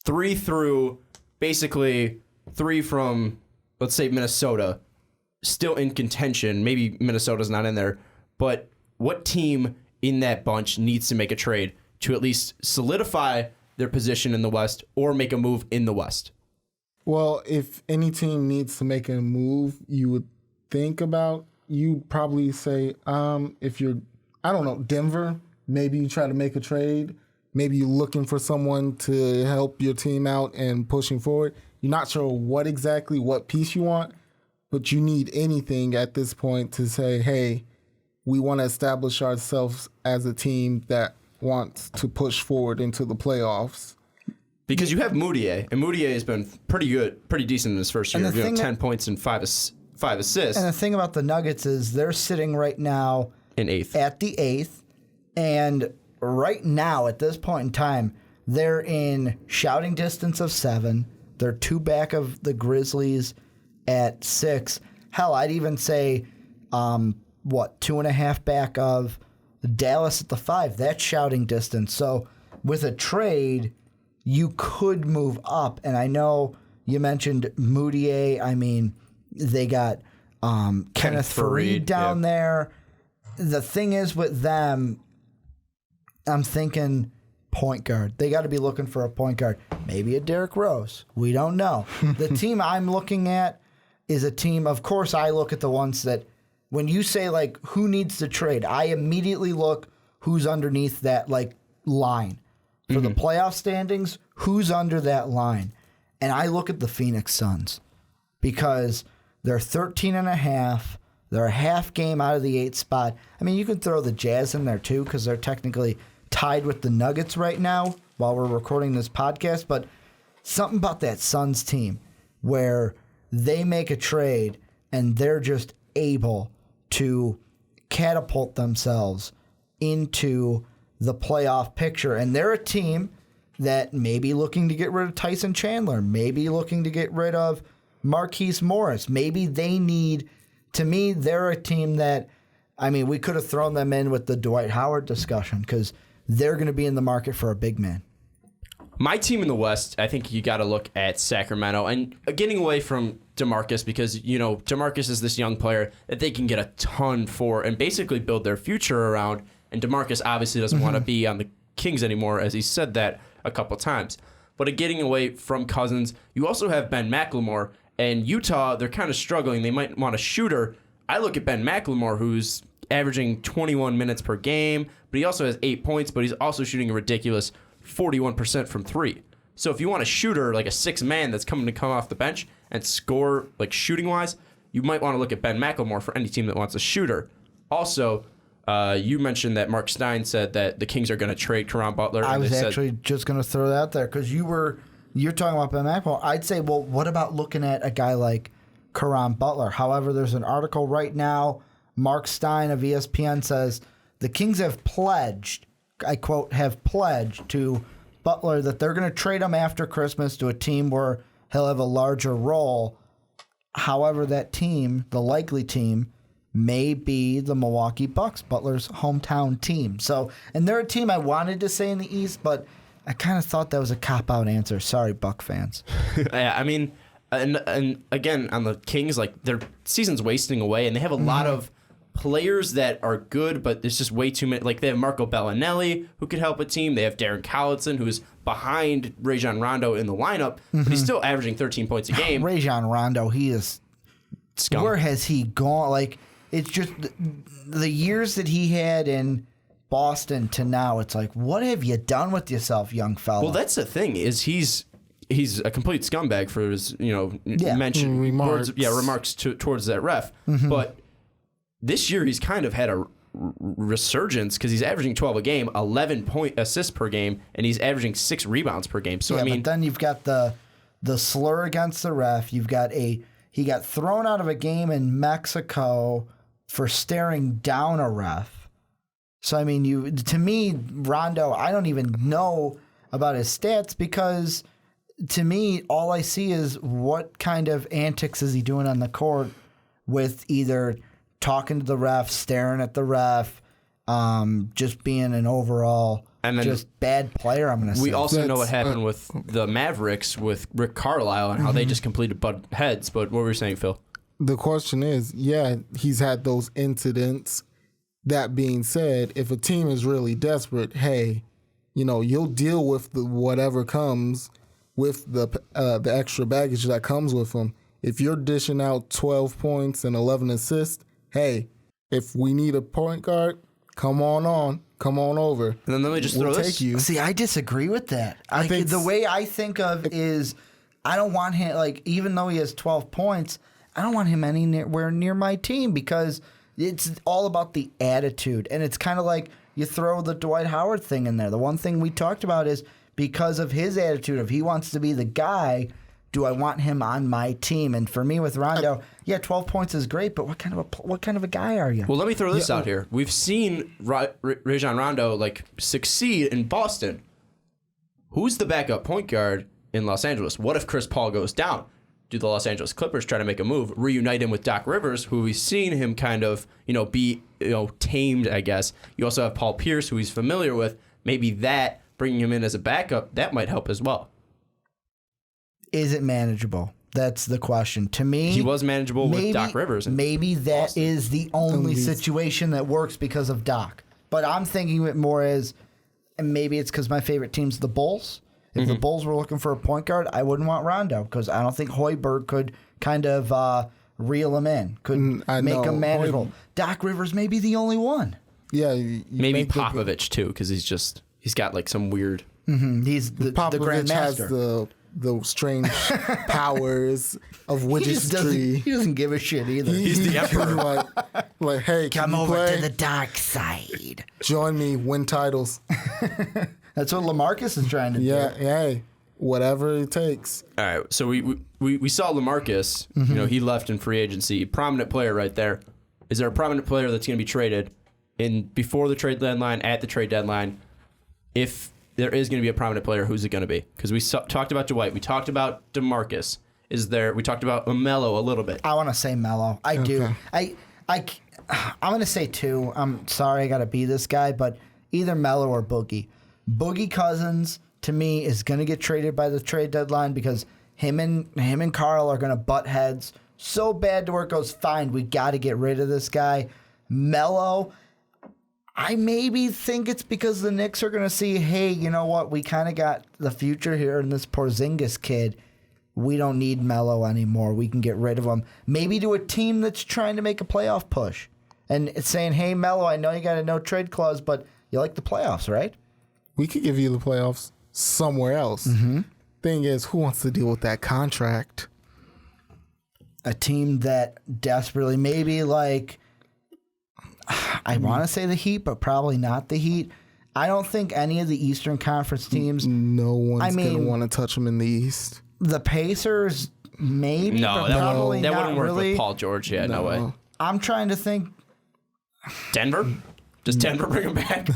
3 through, basically, 3 from, let's say, Minnesota, still in contention. Maybe Minnesota's not in there. But what team in that bunch needs to make a trade to at least solidify their position in the West or make a move in the West? Well, if any team needs to make a move, you would think about, you probably say, if you're, I don't know, Denver, maybe you try to make a trade. Maybe you're looking for someone to help your team out and pushing forward. You're not sure what piece you want, but you need anything at this point to say, hey, we want to establish ourselves as a team that wants to push forward into the playoffs. Because you have Moutier, and Moutier has been pretty good, pretty decent in his first year. 10 points and 5 assists. And the thing about the Nuggets is they're sitting right now in 8th. At the 8th, and right now at this point in time, they're in shouting distance of 7. They're 2 back of the Grizzlies at 6. Hell, I'd even say 2.5 back of Dallas at the 5. That's shouting distance. So with a trade, you could move up. And I know you mentioned Moutier. I mean, they got Kenneth Faried down there. The thing is with them, I'm thinking point guard. They got to be looking for a point guard. Maybe a Derrick Rose. We don't know. The team I'm looking at is a team, of course, I look at the ones that, when you say, like, who needs to trade, I immediately look who's underneath that, like, line. For the playoff standings, who's under that line? And I look at the Phoenix Suns because they're 13.5. They're a half game out of the 8th spot. I mean, you can throw the Jazz in there, too, because they're technically tied with the Nuggets right now while we're recording this podcast. But something about that Suns team where they make a trade and they're just able to catapult themselves into the playoff picture. And they're a team that may be looking to get rid of Tyson Chandler, maybe looking to get rid of Marquise Morris. Maybe they need, to me, they're a team that, I mean, we could have thrown them in with the Dwight Howard discussion because they're going to be in the market for a big man. My team in the West, I think you got to look at Sacramento and getting away from DeMarcus because, DeMarcus is this young player that they can get a ton for and basically build their future around. And DeMarcus obviously doesn't want to be on the Kings anymore, as he said that a couple times. But getting away from Cousins, you also have Ben McLemore. And Utah, they're kind of struggling. They might want a shooter. I look at Ben McLemore, who's averaging 21 minutes per game, but he also has 8 points, but he's also shooting a ridiculous 41% from 3. So if you want a shooter, like a 6-man that's coming to come off the bench and score, like shooting-wise, you might want to look at Ben McLemore for any team that wants a shooter. Also, you mentioned that Mark Stein said that the Kings are going to trade Caron Butler. I was actually just going to throw that out there because you're talking about Ben McLemore. I'd say, well, what about looking at a guy like Caron Butler? However, there's an article right now. Mark Stein of ESPN says the Kings have pledged, I quote, have pledged to Butler that they're going to trade him after Christmas to a team where he'll have a larger role. However, that team, the likely team, may be the Milwaukee Bucks, Butler's hometown team. So, and they're a team I wanted to say in the East, but I kind of thought that was a cop-out answer. Sorry, Buck fans. Yeah, I mean, and again, on the Kings, like, their season's wasting away, and they have a lot of players that are good, but there's just way too many. Like, they have Marco Bellinelli, who could help a team. They have Darren Collison, who's behind Rajon Rondo in the lineup, but he's still averaging 13 points a game. Rajon Rondo, he is... Scum. Where has he gone? Like, it's just the years that he had in Boston to now. It's like, what have you done with yourself, young fella? Well, that's the thing is he's a complete scumbag for his mention remarks. Remarks towards that ref. But this year he's kind of had a resurgence because he's averaging 12 a game, 11 point assists per game, and he's averaging 6 rebounds per game. So but then you've got the slur against the ref. You've got he got thrown out of a game in Mexico for staring down a ref. So I mean, to me, Rondo, I don't even know about his stats because to me, all I see is what kind of antics is he doing on the court with either talking to the ref, staring at the ref, just being an overall just bad player, I'm going to say. We also know what happened with the Mavericks with Rick Carlisle and how they just completely butt heads. But what were you saying, Phil? The question is, he's had those incidents. That being said, if a team is really desperate, hey, you'll deal with whatever comes with the extra baggage that comes with them. If you're dishing out 12 points and 11 assists, hey, if we need a point guard, come on over. And then let me just throw this. Take you. See, I disagree with that. I think the way I think of is I don't want him, like, even though he has 12 points, I don't want him anywhere near my team because it's all about the attitude. And it's kind of like you throw the Dwight Howard thing in there. The one thing we talked about is because of his attitude, if he wants to be the guy, do I want him on my team? And for me with Rondo, 12 points is great, but what kind of a guy are you? Well, let me throw this out here. We've seen Rajon Rondo succeed in Boston. Who's the backup point guard in Los Angeles? What if Chris Paul goes down? Do the Los Angeles Clippers try to make a move, reunite him with Doc Rivers, who we've seen him kind of be tamed, I guess. You also have Paul Pierce, who he's familiar with. Maybe that bringing him in as a backup that might help as well. Is it manageable? That's the question. To me, he was manageable with Doc Rivers. Maybe that is the only situation that works because of Doc. But I'm thinking of it more as, and maybe it's because my favorite team's the Bulls. If the Bulls were looking for a point guard, I wouldn't want Rondo because I don't think Hoiberg could kind of reel him in, could make him manageable. Doc Rivers may be the only one. Yeah, maybe Popovich too, because he's got some weird. He's the Popovich grandmaster. Has the strange powers of wizardry. He doesn't give a shit either. He's the emperor. like, hey, come over to the dark side. Join me, win titles. That's what LaMarcus is trying to do. Yeah, hey, whatever it takes. All right, so we saw LaMarcus. He left in free agency. Prominent player right there. Is there a prominent player that's going to be traded before the trade deadline, at the trade deadline? If there is going to be a prominent player, who's it going to be? Because we talked about Dwight. We talked about DeMarcus. We talked about Melo a little bit. I want to say Melo. I do. I'm going to say two. I'm sorry I got to be this guy, but either Melo or Boogie. Boogie Cousins, to me, is going to get traded by the trade deadline because him and Carl are going to butt heads so bad to where it goes, fine, we got to get rid of this guy. Melo, I maybe think it's because the Knicks are going to see, hey, you know what? We kind of got the future here in this Porzingis kid. We don't need Melo anymore. We can get rid of him. Maybe to a team that's trying to make a playoff push. And it's saying, hey, Melo, I know you got a no-trade clause, but you like the playoffs, right? We could give you the playoffs somewhere else. Thing is, who wants to deal with that contract? A team that desperately, maybe I want to say the Heat, but probably not the Heat. I don't think any of the Eastern Conference teams. No one's going to want to touch them in the East. The Pacers, maybe. No, but probably that not wouldn't work really. with Paul George. Yeah, no way. I'm trying to think. Denver? Does Denver bring him back?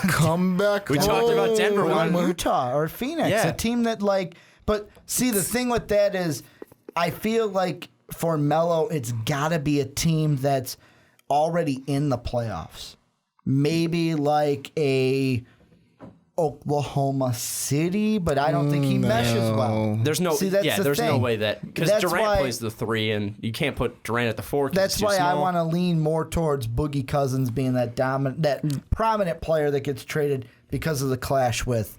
Come back. We talked about Denver. Utah or Phoenix. Yeah. A team that but see, the thing with that is I feel like for Melo, it's got to be a team that's already in the playoffs. Maybe like a Oklahoma City, but I don't think he meshes well. There's no, see, that's there's thing. no way that, because Durant plays the 3, and you can't put Durant at the 4. That's why I want to lean more towards Boogie Cousins being that prominent player that gets traded because of the clash with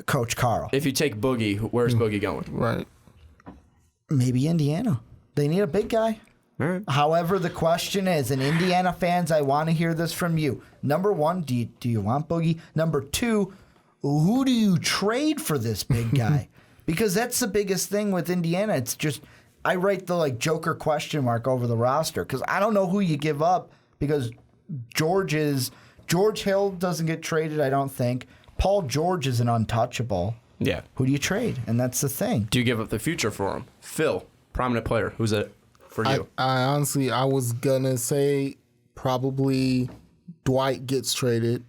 Coach Carl. If you take Boogie, where's Boogie going? Right. Maybe Indiana. They need a big guy. All right. However, the question is, and Indiana fans, I want to hear this from you. Number one, do you want Boogie? Number two, who do you trade for this big guy? Because that's the biggest thing with Indiana. It's just, I write the Joker question mark over the roster because I don't know who you give up because George Hill doesn't get traded, I don't think. Paul George is an untouchable. Yeah. Who do you trade? And that's the thing. Do you give up the future for him? Phil, prominent player. Who's it for you? I honestly, I was gonna say probably Dwight gets traded.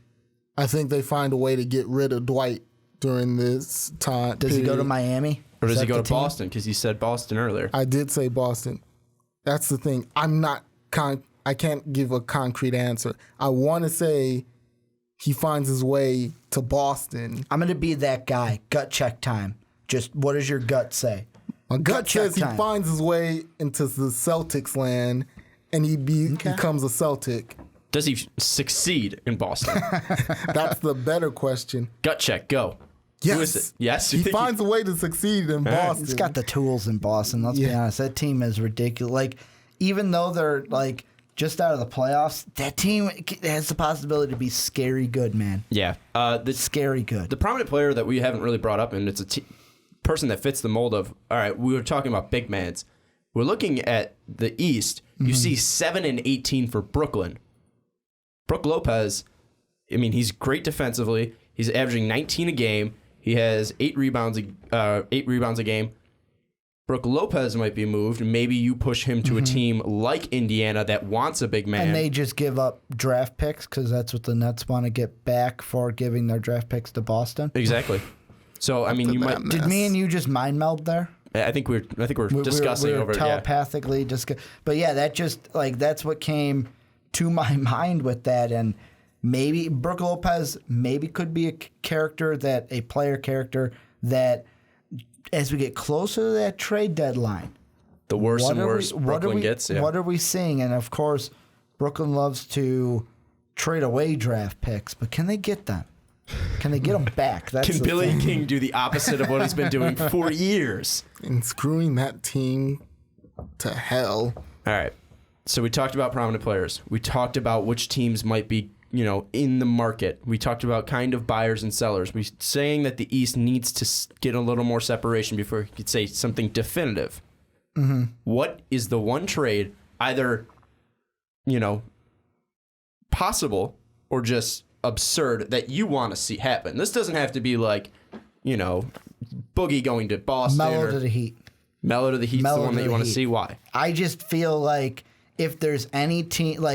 I think they find a way to get rid of Dwight during this time. Does he go to Miami? Or does he go the to team? Boston? Because you said Boston earlier. I did say Boston. That's the thing. I can't give a concrete answer. I want to say he finds his way to Boston. I'm going to be that guy. Gut check time. Just what does your gut say? My gut says he time. finds his way into the Celtics land and he becomes a Celtic. Does he succeed in Boston? That's the better question. Gut check, go. Yes. Who is it? Yes? He finds a way to succeed in Boston. He's got the tools in Boston. Let's be honest. That team is ridiculous. Even though they're just out of the playoffs, that team has the possibility to be scary good, man. Yeah. Scary good. The prominent player that we haven't really brought up, and it's a person that fits the mold of, all right, we were talking about big mans. We're looking at the East. You see 7 and 18 for Brooklyn. Brook Lopez, I mean, he's great defensively. He's averaging 19 a game. He has 8 rebounds a game. Brook Lopez might be moved. Maybe you push him to a team like Indiana that wants a big man. And they just give up draft picks because that's what the Nets want to get back for giving their draft picks to Boston. Exactly. So I mean, you might. Did me and you just mind meld there? I think we're discussing we're over telepathically but yeah, that just that's what came to my mind with that. And maybe Brook Lopez could be a player character that as we get closer to that trade deadline, the worse and worse Brooklyn gets. Yeah. What are we seeing? And of course, Brooklyn loves to trade away draft picks, but can they get them? Can they get them back? That's Can Billy King do the opposite of what he's been doing for years? And screwing that team to hell. All right. So we talked about prominent players. We talked about which teams might be, in the market. We talked about kind of buyers and sellers. We're saying that the East needs to get a little more separation before we could say something definitive. Mm-hmm. What is the one trade, either, possible or just absurd, that you want to see happen? This doesn't have to be like, Boogie going to Boston. Melo to the Heat. Melo to the Heat's the one that you want to see. Why? I just feel like if there's any team,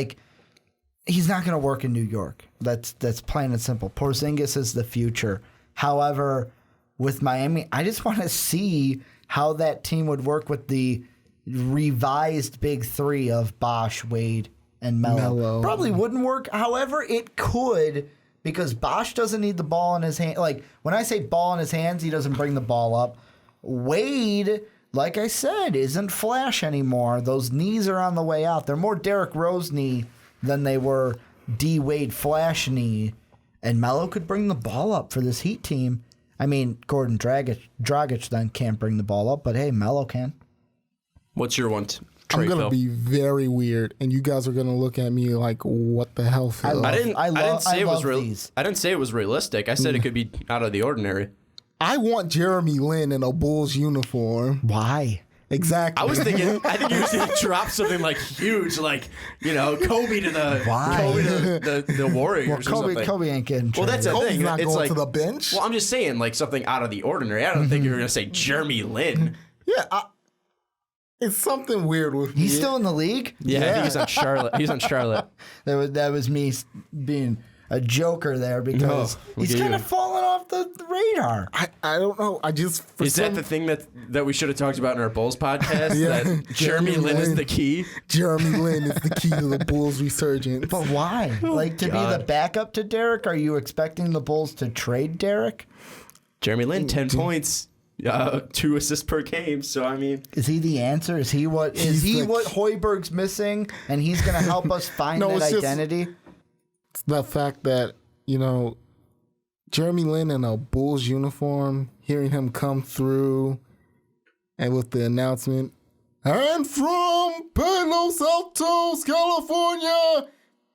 he's not going to work in New York. That's plain and simple. Porzingis is the future. However, with Miami, I just want to see how that team would work with the revised big three of Bosh, Wade, and Melo. Probably wouldn't work. However, it could, because Bosh doesn't need the ball in his hand. When I say ball in his hands, he doesn't bring the ball up. Wade, like I said, isn't flash anymore. Those knees are on the way out. They're more Derrick Rose knee than they were D. Wade flash knee. And Melo could bring the ball up for this Heat team. I mean, Gordon Dragic then can't bring the ball up, but hey, Melo can. What's your one trade, I'm going to Phil? be very weird, and you guys are going to look at me like, what the hell, Phil? I didn't say it was realistic. I said it could be out of the ordinary. I want Jeremy Lin in a Bulls uniform. Why? Exactly. I think you were going to drop something huge, Kobe to the Why? Kobe to the Warriors or something. Kobe ain't getting traded. Well, that's the Kobe's thing. not It's going to the bench. Well, I'm just saying something out of the ordinary. I don't think you were going to say Jeremy Lin. Yeah, it's something weird with me. He's still in the league? Yeah, I think he's on Charlotte. He's on Charlotte. That was me being a joker there because he's kind of fallen off the radar. I don't know. Is that the thing that we should have talked about in our Bulls podcast? Yeah. That Jeremy Lin is the key? Jeremy Lin is the key to the Bulls' resurgence. But why? To be the backup to Derek? Are you expecting the Bulls to trade Derek? Jeremy Lin, 10 points, 2 assists per game. So, I mean... Is he the answer? Is he what Hoiberg's missing and he's going to help us find that identity? It's the fact that, Jeremy Lin in a Bulls uniform, hearing him come through and with the announcement, And from Palos Altos, California,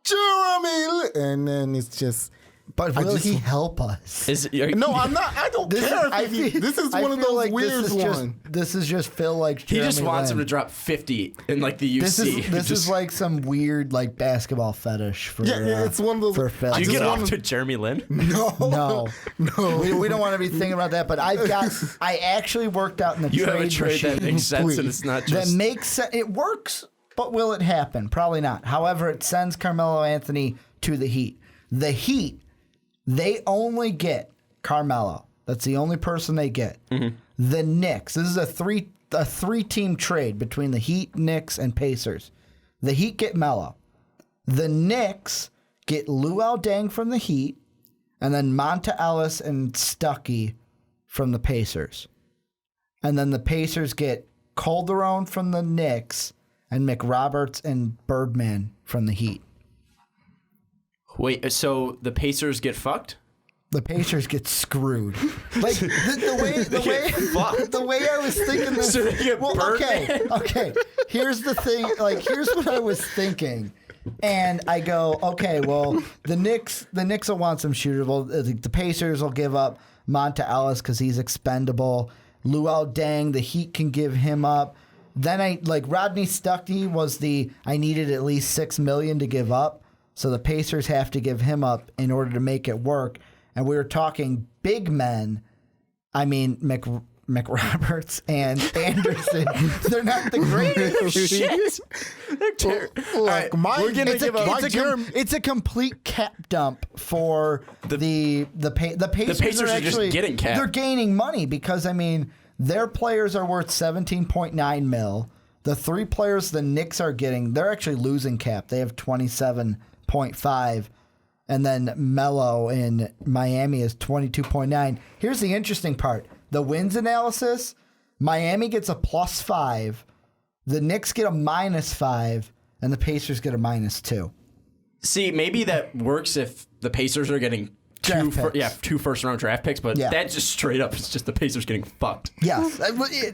Jeremy. And then it's just. But will he help us? No, I'm not. I don't care. This is one of those like weird ones. This is just Phil like Jeremy He just wants Lin. him to drop 50 in like the UC. This is like some weird like basketball fetish for it's one of those. For Phil. Do you get off to Jeremy Lin? No. We don't want to be thinking about that. But I actually worked out in the you trade have a trade machine. that makes sense and it's not just that makes sense. It works, but will it happen? Probably not. However, it sends Carmelo Anthony to the Heat. The Heat. They only get Carmelo. That's the only person they get. Mm-hmm. The Knicks. This is a three-team trade between the Heat, Knicks, and Pacers. The Heat get Melo. The Knicks get Luol Deng from the Heat, and then Monta Ellis and Stuckey from the Pacers. And then the Pacers get Calderon from the Knicks and McRoberts and Birdman from the Heat. Wait, so the Pacers get fucked? The Pacers get screwed. Like the way I was thinking this. So they get okay. Here's the thing. Like, here's what I was thinking, and I go, okay, well, the Knicks will want some shooters. Well, the Pacers will give up Monta Ellis because he's expendable. Luol Deng, the Heat can give him up. Then Rodney Stuckey was I needed at least $6 million to give up. So the Pacers have to give him up in order to make it work. And we were talking big men. I mean, McRoberts and Anderson. They're not the greatest. Shit. They're terrible. It's a complete cap dump for the Pacers. The Pacers are actually just getting capped. They're gaining money because, I mean, their players are worth $17.9 million. The three players the Knicks are getting, they're actually losing cap. They have 27.5, and then Melo in Miami is 22.9. Here's the interesting part. The wins analysis, Miami gets a +5, the Knicks get a -5, and the Pacers get a -2. See, maybe that works if the Pacers are getting two first-round draft picks, but that just straight up is just the Pacers getting fucked. Yes,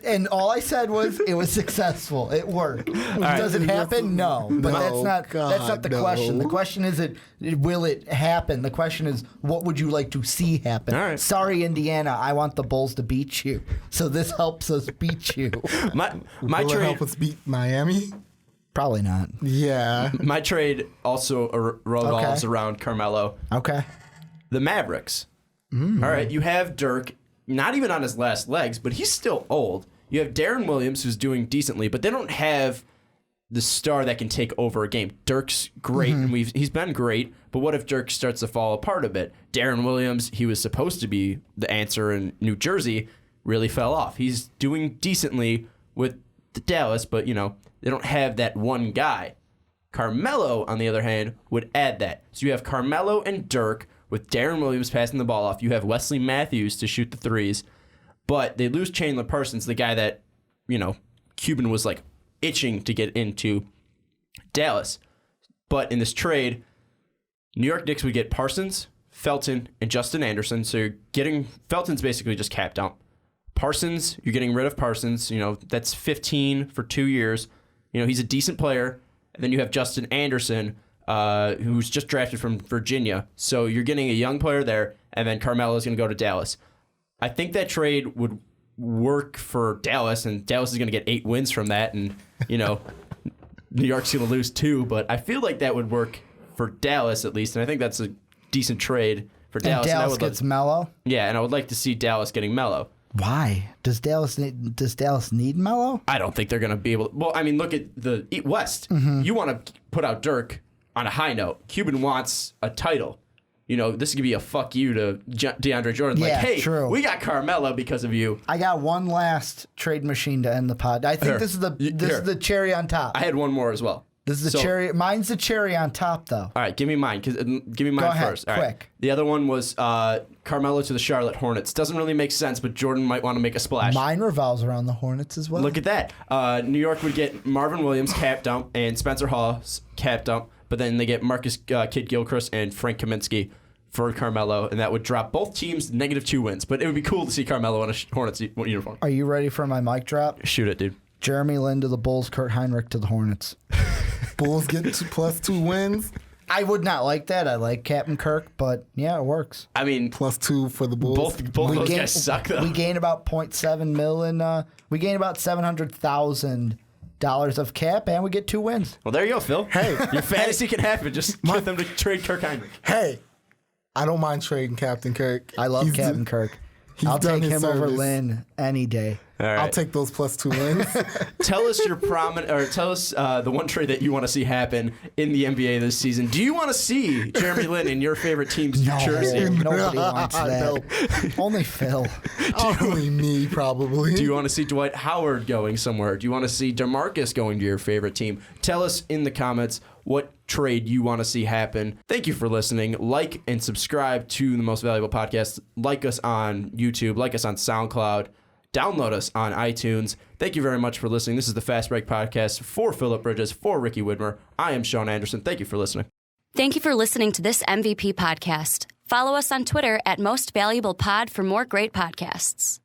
and all I said was it was successful. It worked. Does it happen? No, but that's not the question. The question isn't will it happen. The question is what would you like to see happen? All right. Sorry, Indiana, I want the Bulls to beat you, so this helps us beat you. My will trade it help us beat Miami? Probably not. Yeah. My trade also revolves around Carmelo. Okay. The Mavericks. Mm. All right, you have Dirk, not even on his last legs, but he's still old. You have Darren Williams, who's doing decently, but they don't have the star that can take over a game. Dirk's great, and he's been great, but what if Dirk starts to fall apart a bit? Darren Williams, he was supposed to be the answer in New Jersey, really fell off. He's doing decently with the Dallas, but, they don't have that one guy. Carmelo, on the other hand, would add that. So you have Carmelo and Dirk, with Darren Williams passing the ball off. You have Wesley Matthews to shoot the threes. But they lose Chandler Parsons, the guy that, Cuban was like itching to get into Dallas. But in this trade, New York Knicks would get Parsons, Felton, and Justin Anderson. So you're getting Felton's basically just capped out. Parsons, you're getting rid of Parsons. That's 15 for 2 years. He's a decent player. And then you have Justin Anderson, who's just drafted from Virginia. So you're getting a young player there, and then Carmelo's going to go to Dallas. I think that trade would work for Dallas, and Dallas is going to get 8 wins from that, and, New York's going to lose 2, but I feel like that would work for Dallas at least, and I think that's a decent trade for Dallas. And Dallas gets Melo? Yeah, and I would like to see Dallas getting Melo. Why? Does Dallas need Melo? I don't think they're going to be able to. Well, I mean, look at the West. Mm-hmm. You want to put out Dirk on a high note. Cuban wants a title. This could be a fuck you to DeAndre Jordan. Yeah, like, hey, true. We got Carmelo because of you. I got one last trade machine to end the pod. I think this is the cherry on top. I had one more as well. This is the cherry. Mine's the cherry on top, though. All right, give me mine. Give me mine Go ahead, first. All quick. Right. The other one was Carmelo to the Charlotte Hornets. Doesn't really make sense, but Jordan might want to make a splash. Mine revolves around the Hornets as well. Look at that. New York would get Marvin Williams cap dump and Spencer Hawes cap dump, but then they get Marcus Kidd-Gilchrist and Frank Kaminsky for Carmelo, and that would drop both teams -2 wins. But it would be cool to see Carmelo in a Hornets uniform. Are you ready for my mic drop? Shoot it, dude. Jeremy Lin to the Bulls, Kurt Heinrich to the Hornets. Bulls get +2 wins. I would not like that. I like Captain Kirk, but yeah, it works. I mean, +2 for the Bulls. both those guys suck, though. We gain about 0.7 mil and we gain about $700,000 of cap, and we get 2 wins. Well, there you go, Phil. Hey. Your fantasy can happen. Just get them to trade Kirk Heinrich. Hey, I don't mind trading Captain Kirk. I love Captain Kirk. I'll done take his him over service. Lynn any day. All right. I'll take those +2 wins. Tell us your tell us the one trade that you want to see happen in the NBA this season. Do you want to see Jeremy Lin in your favorite team's jersey? Nobody wants that. No. Only Phil. Only me, probably. Do you want to see Dwight Howard going somewhere? Do you want to see DeMarcus going to your favorite team? Tell us in the comments what trade you want to see happen. Thank you for listening. Like and subscribe to the Most Valuable Podcast. Like us on YouTube. Like us on SoundCloud. Download us on iTunes. Thank you very much for listening. This is the Fast Break Podcast for Phillip Bridges, for Ricky Widmer. I am Sean Anderson. Thank you for listening. Thank you for listening to this MVP podcast. Follow us on Twitter at Most Valuable Pod for more great podcasts.